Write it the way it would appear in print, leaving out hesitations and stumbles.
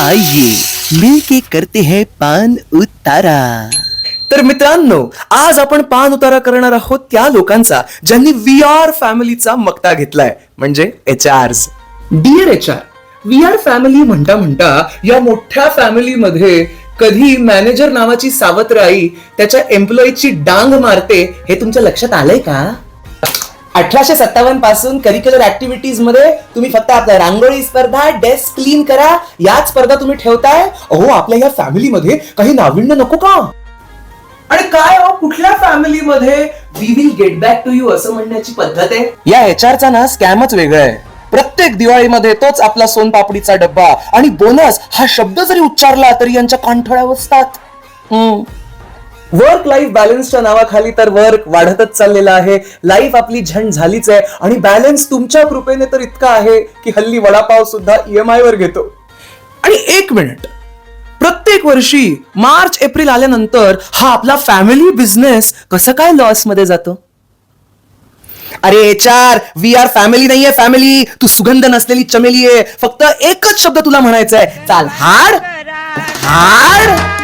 आइए मिलके करते हैं पान उतारा। तर मित्रांनो, आज आपण पान उतारा करणार आहोत त्या लोकांचा ज्यांनी VR फॅमिलीचा मक्ता घेतलाय, म्हणजे HRs. Dear HR, VR family म्हणता म्हणता या मोठ्या फॅमिलीमध्ये कधी मॅनेजर नावाची सावत्र आई त्याच्या एम्प्लॉईची डांग मारते हे तुमच्या लक्षात आलंय का? 1857 पासून करिक्युलर ऍक्टिव्हिटीज मध्ये तुम्ही फक्त आपल्या रांगोळी स्पर्धा, डेस्क क्लीन करा याच स्पर्धा तुम्ही ठेवताय. अहो, आपल्या या फॅमिलीमध्ये काही नाविन्य नको का? आणि काय हो, कुठल्या फॅमिलीमध्ये we will get back to you असं म्हणण्याची पद्धत आहे? या HRचा ना स्कॅमच वेगळा आहे. प्रत्येक दिवाळीमध्ये तोच आपला सोनपापडीचा डब्बा आणि बोनस हा शब्द जरी उच्चारला तरी यांच्या कानठळ्या बसतात. वर्क लाईफ बॅलन्सच्या नावाखाली तर वर्क वाढतच चाललेला आहे. लाईफ आपली झंड झालीच आहे आणि बॅलन्स तुमच्या कृपेने तर इतका आहे की हल्ली वडापाव सुद्धा EMI वर घेतो. आणि एक मिनिट, प्रत्येक वर्षी मार्च एप्रिल आल्यानंतर हा आपला फॅमिली बिझनेस कसं काय लॉस मध्ये जातो? अरे HR, VR फॅमिली नाहीये फॅमिली, तू सुगंध नसलेली चमेली आहे. फक्त एकच शब्द तुला म्हणायचा आहे, चाल हाड हाड.